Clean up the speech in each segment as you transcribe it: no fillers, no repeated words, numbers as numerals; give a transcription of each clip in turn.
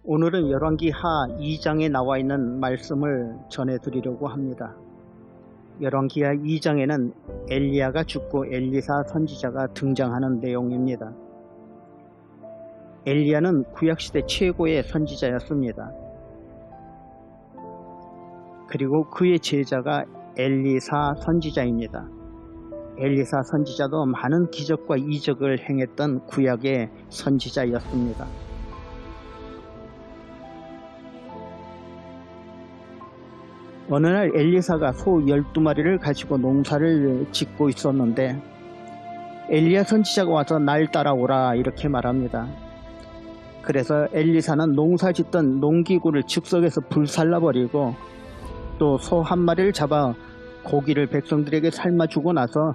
오늘은 열왕기 하 2장에 나와 있는 말씀을 전해드리려고 합니다. 열왕기 하 2장에는 엘리야가 죽고 엘리사 선지자가 등장하는 내용입니다. 엘리야는 구약시대 최고의 선지자였습니다. 그리고 그의 제자가 엘리사 선지자입니다. 엘리사 선지자도 많은 기적과 이적을 행했던 구약의 선지자였습니다. 어느 날 엘리사가 소 12마리를 가지고 농사를 짓고 있었는데 엘리야 선지자가 와서 날 따라오라 이렇게 말합니다. 그래서 엘리사는 농사 짓던 농기구를 즉석에서 불살라버리고 또 소 한 마리를 잡아 고기를 백성들에게 삶아주고 나서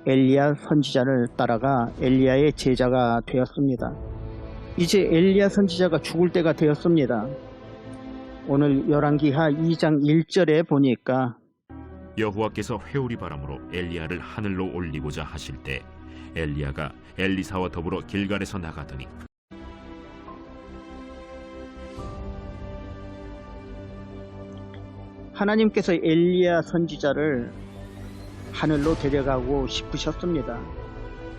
엘리야 선지자를 따라가 엘리야의 제자가 되었습니다. 이제 엘리야 선지자가 죽을 때가 되었습니다. 오늘 열왕기 하 2장 1절에 보니까 여호와께서 회오리 바람으로 엘리야를 하늘로 올리고자 하실 때 엘리야가 엘리사와 더불어 길갈에서 나가더니 하나님께서 엘리야 선지자를 하늘로 데려가고 싶으셨습니다.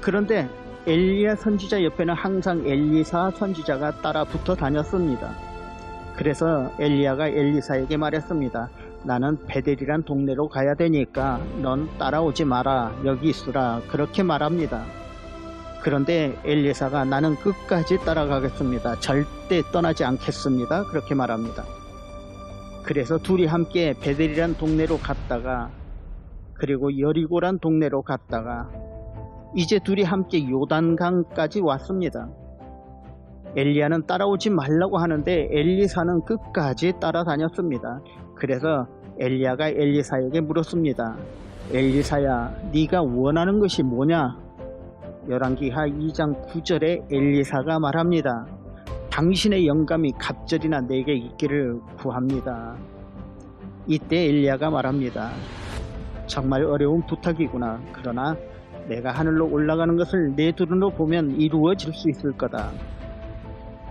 그런데 엘리야 선지자 옆에는 항상 엘리사 선지자가 따라 붙어 다녔습니다. 그래서 엘리야가 엘리사에게 말했습니다. 나는 베델이란 동네로 가야 되니까 넌 따라오지 마라. 여기 있으라. 그렇게 말합니다. 그런데 엘리사가 나는 끝까지 따라가겠습니다. 절대 떠나지 않겠습니다. 그렇게 말합니다. 그래서 둘이 함께 베델이란 동네로 갔다가 그리고 여리고란 동네로 갔다가 이제 둘이 함께 요단강까지 왔습니다. 엘리야는 따라오지 말라고 하는데 엘리사는 끝까지 따라다녔습니다. 그래서 엘리야가 엘리사에게 물었습니다. 엘리사야, 네가 원하는 것이 뭐냐? 열왕기 하 2장 9절에 엘리사가 말합니다. 당신의 영감이 갑절이나 내게 있기를 구합니다. 이때 엘리야가 말합니다. 정말 어려운 부탁이구나. 그러나 내가 하늘로 올라가는 것을 내 눈으로 보면 이루어질 수 있을 거다.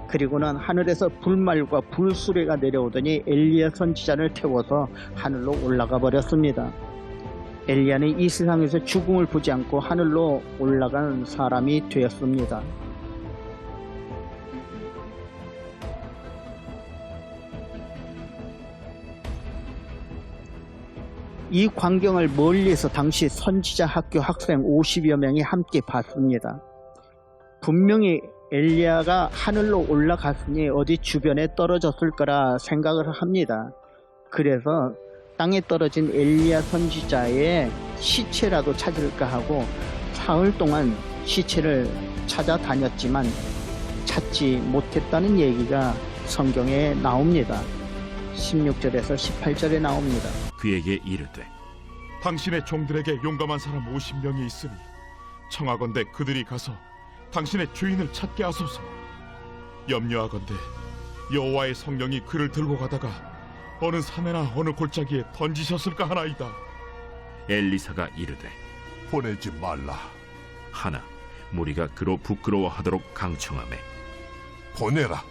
그리고는 하늘에서 불말과 불수레가 내려오더니 엘리야 선지자를 태워서 하늘로 올라가 버렸습니다. 엘리야는 이 세상에서 죽음을 보지 않고 하늘로 올라간 사람이 되었습니다. 이 광경을 멀리에서 당시 선지자 학교 학생 50여 명이 함께 봤습니다. 분명히 엘리야가 하늘로 올라갔으니 어디 주변에 떨어졌을 거라 생각을 합니다. 그래서 땅에 떨어진 엘리야 선지자의 시체라도 찾을까 하고 사흘 동안 시체를 찾아다녔지만 찾지 못했다는 얘기가 성경에 나옵니다. 16절에서 18절에 나옵니다. 그에게 이르되 당신의 종들에게 용감한 사람 50명이 있으니 청하건대 그들이 가서 당신의 주인을 찾게 하소서. 염려하건대 여호와의 성령이 그를 들고 가다가 어느 산에나 어느 골짜기에 던지셨을까 하나이다. 엘리사가 이르되 보내지 말라. 하나 무리가 그로 부끄러워하도록 강청하매 보내라.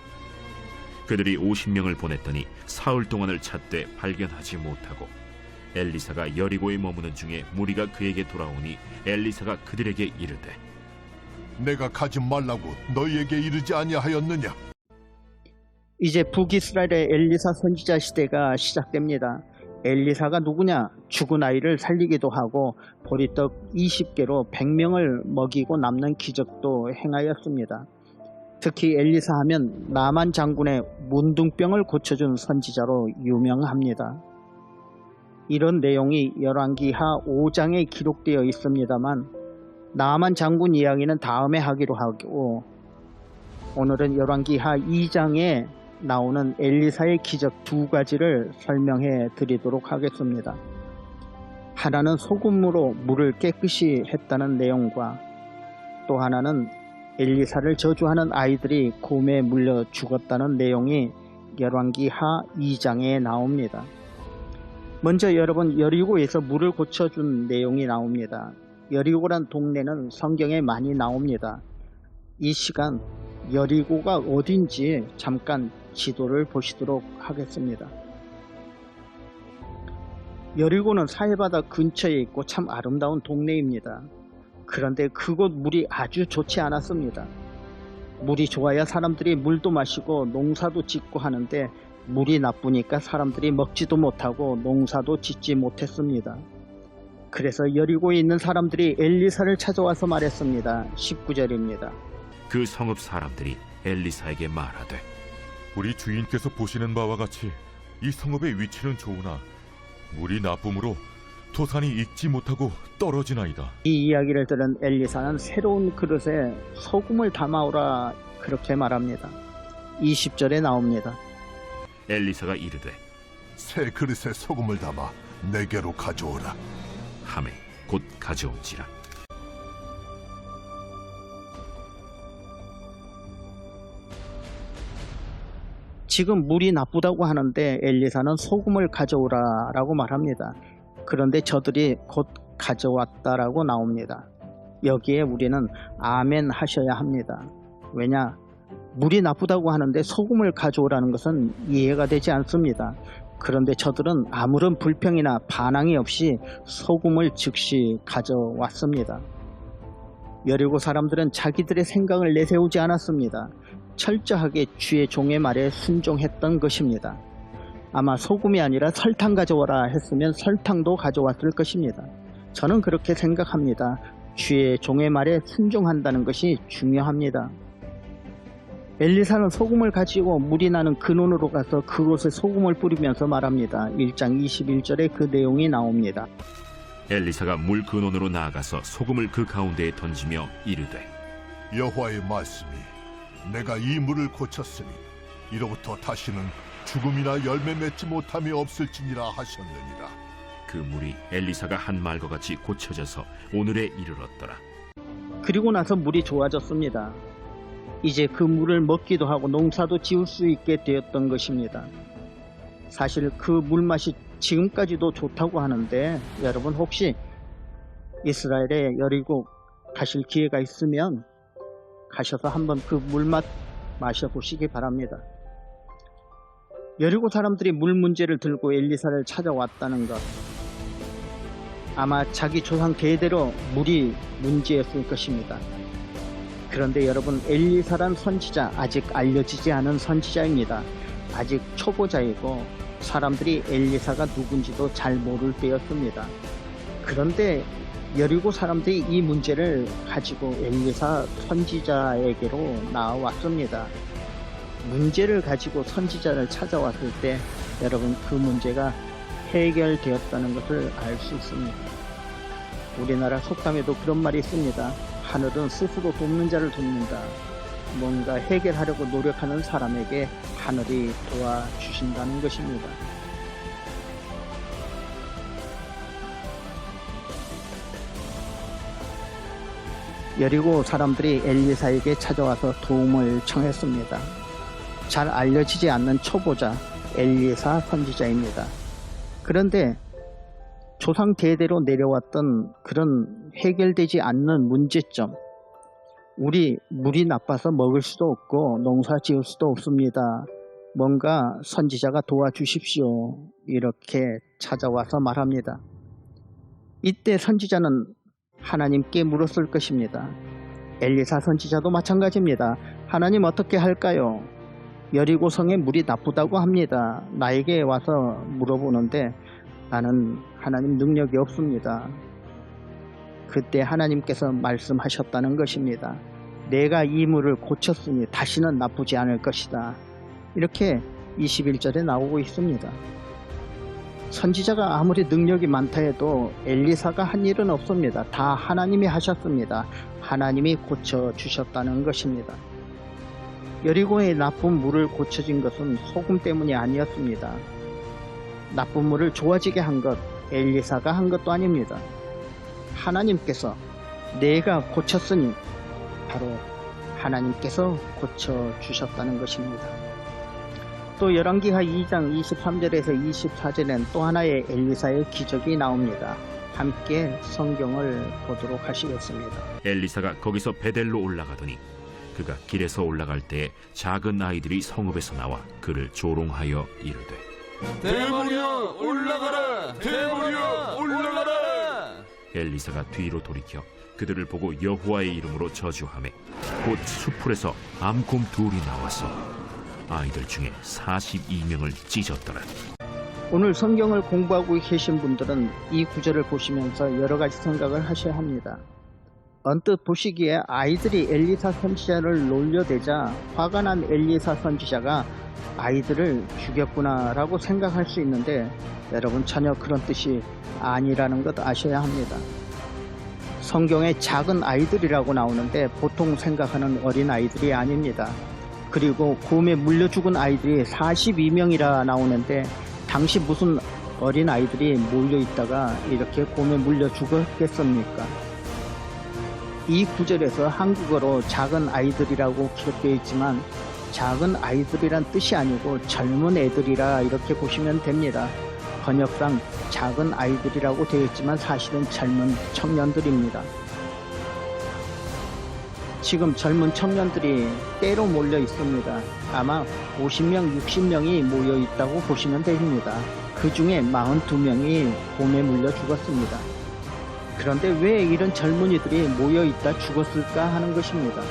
그들이 50명을 보냈더니 사흘 동안을 찾되 발견하지 못하고 엘리사가 여리고에 머무는 중에 무리가 그에게 돌아오니 엘리사가 그들에게 이르되 내가 가지 말라고 너희에게 이르지 아니하였느냐? 이제 북이스라엘의 엘리사 선지자 시대가 시작됩니다. 엘리사가 누구냐? 죽은 아이를 살리기도 하고 보리떡 20개로 100명을 먹이고 남는 기적도 행하였습니다. 특히 엘리사 하면 나만 장군의 문둥병을 고쳐준 선지자로 유명합니다. 이런 내용이 열왕기 하 5장에 기록되어 있습니다만 나만 장군 이야기는 다음에 하기로 하고 오늘은 열왕기 하 2장에 나오는 엘리사의 기적 두 가지를 설명해 드리도록 하겠습니다. 하나는 소금으로 물을 깨끗이 했다는 내용과 또 하나는 엘리사를 저주하는 아이들이 곰에 물려 죽었다는 내용이 열왕기 하 2장에 나옵니다. 먼저 여러분 여리고에서 물을 고쳐준 내용이 나옵니다. 여리고란 동네는 성경에 많이 나옵니다. 이 시간 여리고가 어딘지 잠깐 지도를 보시도록 하겠습니다. 여리고는 사해바다 근처에 있고 참 아름다운 동네입니다. 그런데 그곳 물이 아주 좋지 않았습니다. 물이 좋아야 사람들이 물도 마시고 농사도 짓고 하는데 물이 나쁘니까 사람들이 먹지도 못하고 농사도 짓지 못했습니다. 그래서 여리고에 있는 사람들이 엘리사를 찾아와서 말했습니다. 19절입니다. 그 성읍 사람들이 엘리사에게 말하되 우리 주인께서 보시는 바와 같이 이 성읍의 위치는 좋으나 물이 나쁨으로 토산이 익지 못하고 떨어지나이다. 이 이야기를 들은 엘리사는 새로운 그릇에 소금을 담아오라 그렇게 말합니다. 20절에 나옵니다. 엘리사가 이르되 새 그릇에 소금을 담아 내게로 가져오라. 하매 곧 가져온지라. 지금 물이 나쁘다고 하는데 엘리사는 소금을 가져오라 라고 말합니다. 그런데 저들이 곧 가져왔다라고 나옵니다. 여기에 우리는 아멘 하셔야 합니다. 왜냐? 물이 나쁘다고 하는데 소금을 가져오라는 것은 이해가 되지 않습니다. 그런데 저들은 아무런 불평이나 반항이 없이 소금을 즉시 가져왔습니다. 여리고 사람들은 자기들의 생각을 내세우지 않았습니다. 철저하게 주의 종의 말에 순종했던 것입니다. 아마 소금이 아니라 설탕 가져와라 했으면 설탕도 가져왔을 것입니다. 저는 그렇게 생각합니다. 주의 종의 말에 순종한다는 것이 중요합니다. 엘리사는 소금을 가지고 물이 나는 근원으로 가서 그곳에 소금을 뿌리면서 말합니다. 1장 21절에 그 내용이 나옵니다. 엘리사가 물 근원으로 나아가서 소금을 그 가운데에 던지며 이르되 여호와의 말씀이 내가 이 물을 고쳤으니 이로부터 다시는 죽음이나 열매 맺지 못함이 없을지니라 하셨느니라. 그 물이 엘리사가 한 말과 같이 고쳐져서 오늘에 이르렀더라. 그리고 나서 물이 좋아졌습니다. 이제 그 물을 먹기도 하고 농사도 지을 수 있게 되었던 것입니다. 사실 그 물맛이 지금까지도 좋다고 하는데 여러분 혹시 이스라엘에 여리고 가실 기회가 있으면 가셔서 한번 그 물맛 마셔보시기 바랍니다. 여리고 사람들이 물 문제를 들고 엘리사를 찾아왔다는 것, 아마 자기 조상 대대로 물이 문제였을 것입니다. 그런데 여러분, 엘리사란 선지자, 아직 알려지지 않은 선지자입니다. 아직 초보자이고 사람들이 엘리사가 누군지도 잘 모를 때였습니다. 그런데 여리고 사람들이 이 문제를 가지고 엘리사 선지자에게로 나왔습니다. 문제를 가지고 선지자를 찾아왔을 때 여러분, 그 문제가 해결되었다는 것을 알 수 있습니다. 우리나라 속담에도 그런 말이 있습니다. 하늘은 스스로 돕는 자를 돕는다. 뭔가 해결하려고 노력하는 사람에게 하늘이 도와주신다는 것입니다. 여리고 사람들이 엘리사에게 찾아와서 도움을 청했습니다. 잘 알려지지 않는 초보자 엘리사 선지자입니다. 그런데 조상 대대로 내려왔던 그런 해결되지 않는 문제점, 우리 물이 나빠서 먹을 수도 없고 농사 지을 수도 없습니다. 뭔가 선지자가 도와주십시오. 이렇게 찾아와서 말합니다. 이때 선지자는 하나님께 물었을 것입니다. 엘리사 선지자도 마찬가지입니다. 하나님 어떻게 할까요? 여리고 성에 물이 나쁘다고 합니다. 나에게 와서 물어보는데 나는 하나님 능력이 없습니다. 그때 하나님께서 말씀하셨다는 것입니다. 내가 이 물을 고쳤으니 다시는 나쁘지 않을 것이다. 이렇게 21절에 나오고 있습니다. 선지자가 아무리 능력이 많다 해도 엘리사가 한 일은 없습니다. 다 하나님이 하셨습니다. 하나님이 고쳐주셨다는 것입니다. 여리고의 나쁜 물을 고쳐진 것은 소금 때문이 아니었습니다. 나쁜 물을 좋아지게 한 것, 엘리사가 한 것도 아닙니다. 하나님께서 내가 고쳤으니 바로 하나님께서 고쳐주셨다는 것입니다. 또 열왕기하 2장 23절에서 24절엔 또 하나의 엘리사의 기적이 나옵니다. 함께 성경을 보도록 하시겠습니다. 엘리사가 거기서 베델로 올라가더니 그가 길에서 올라갈 때 작은 아이들이 성읍에서 나와 그를 조롱하여 이르되 대머리여 올라가라! 대머리여 올라가라! 엘리사가 뒤로 돌이켜 그들을 보고 여호와의 이름으로 저주하매 곧 수풀에서 암곰 둘이 나와서 아이들 중에 42명을 찢었더라. 오늘 성경을 공부하고 계신 분들은 이 구절을 보시면서 여러 가지 생각을 하셔야 합니다. 언뜻 보시기에 아이들이 엘리사 선지자를 놀려대자 화가 난 엘리사 선지자가 아이들을 죽였구나 라고 생각할 수 있는데, 여러분 전혀 그런 뜻이 아니라는 것 아셔야 합니다. 성경에 작은 아이들이라고 나오는데 보통 생각하는 어린 아이들이 아닙니다. 그리고 곰에 물려 죽은 아이들이 42명이라 나오는데 당시 무슨 어린 아이들이 몰려 있다가 이렇게 곰에 물려 죽었겠습니까? 이 구절에서 한국어로 작은 아이들이라고 기록되어 있지만 작은 아이들이란 뜻이 아니고 젊은 애들이라 이렇게 보시면 됩니다. 번역상 작은 아이들이라고 되어 있지만 사실은 젊은 청년들입니다. 지금 젊은 청년들이 때로 몰려 있습니다. 아마 50명, 60명이 모여 있다고 보시면 됩니다. 그 중에 42명이 곰에 물려 죽었습니다. 그런데 왜 이런 젊은이들이 모여 있다 죽었을까 하는 것입니다.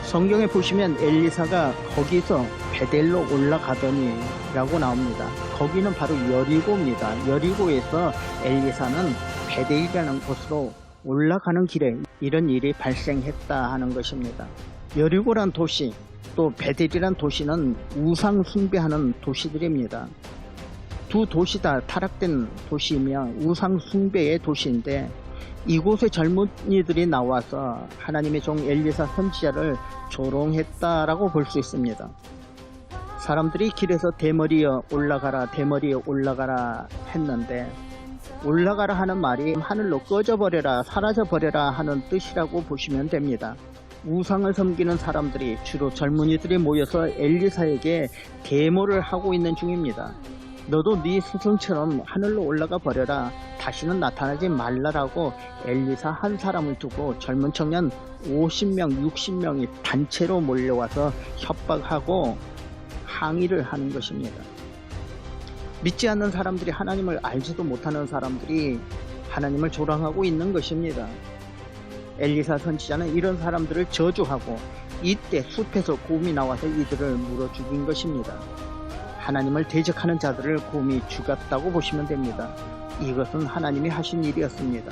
성경에 보시면 엘리사가 거기서 베델로 올라가더니 라고 나옵니다. 거기는 바로 여리고입니다. 여리고에서 엘리사는 베델이라는 곳으로 올라가는 길에 이런 일이 발생했다 하는 것입니다. 여리고란 도시, 또 베델이란 도시는 우상 숭배하는 도시들입니다. 두 도시 다 타락된 도시이며 우상 숭배의 도시인데, 이곳에 젊은이들이 나와서 하나님의 종 엘리사 선지자를 조롱했다라고 볼 수 있습니다. 사람들이 길에서 대머리여 올라가라, 대머리여 올라가라 했는데, 올라가라 하는 말이 하늘로 꺼져버려라, 사라져버려라 하는 뜻이라고 보시면 됩니다. 우상을 섬기는 사람들이, 주로 젊은이들이 모여서 엘리사에게 계모를 하고 있는 중입니다. 너도 네 스승처럼 하늘로 올라가 버려라, 다시는 나타나지 말라라고 엘리사 한 사람을 두고 젊은 청년 50명, 60명이 단체로 몰려와서 협박하고 항의를 하는 것입니다. 믿지 않는 사람들이, 하나님을 알지도 못하는 사람들이 하나님을 조롱하고 있는 것입니다. 엘리사 선지자는 이런 사람들을 저주하고 이때 숲에서 곰이 나와서 이들을 물어 죽인 것입니다. 하나님을 대적하는 자들을 곰이 죽였다고 보시면 됩니다. 이것은 하나님이 하신 일이었습니다.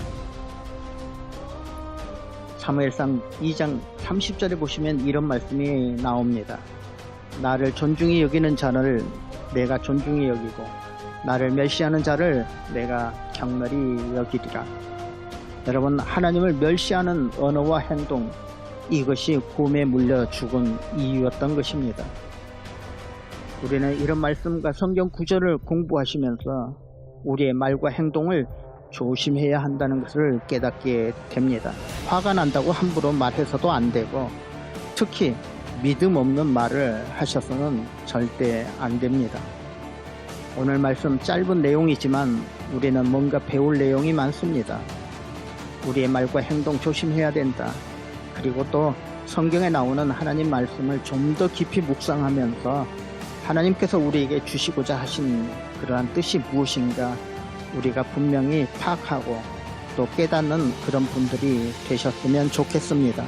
사무엘상 2장 30절에 보시면 이런 말씀이 나옵니다. 나를 존중히 여기는 자를 내가 존중히 여기고 나를 멸시하는 자를 내가 경멸히 여기리라. 여러분, 하나님을 멸시하는 언어와 행동, 이것이 곰에 물려 죽은 이유였던 것입니다. 우리는 이런 말씀과 성경 구절을 공부하시면서 우리의 말과 행동을 조심해야 한다는 것을 깨닫게 됩니다. 화가 난다고 함부로 말해서도 안 되고, 특히 믿음 없는 말을 하셔서는 절대 안 됩니다. 오늘 말씀 짧은 내용이지만 우리는 뭔가 배울 내용이 많습니다. 우리의 말과 행동 조심해야 된다. 그리고 또 성경에 나오는 하나님 말씀을 좀 더 깊이 묵상하면서 하나님께서 우리에게 주시고자 하신 그러한 뜻이 무엇인가 우리가 분명히 파악하고 또 깨닫는 그런 분들이 되셨으면 좋겠습니다.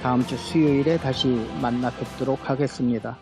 다음 주 수요일에 다시 만나 뵙도록 하겠습니다.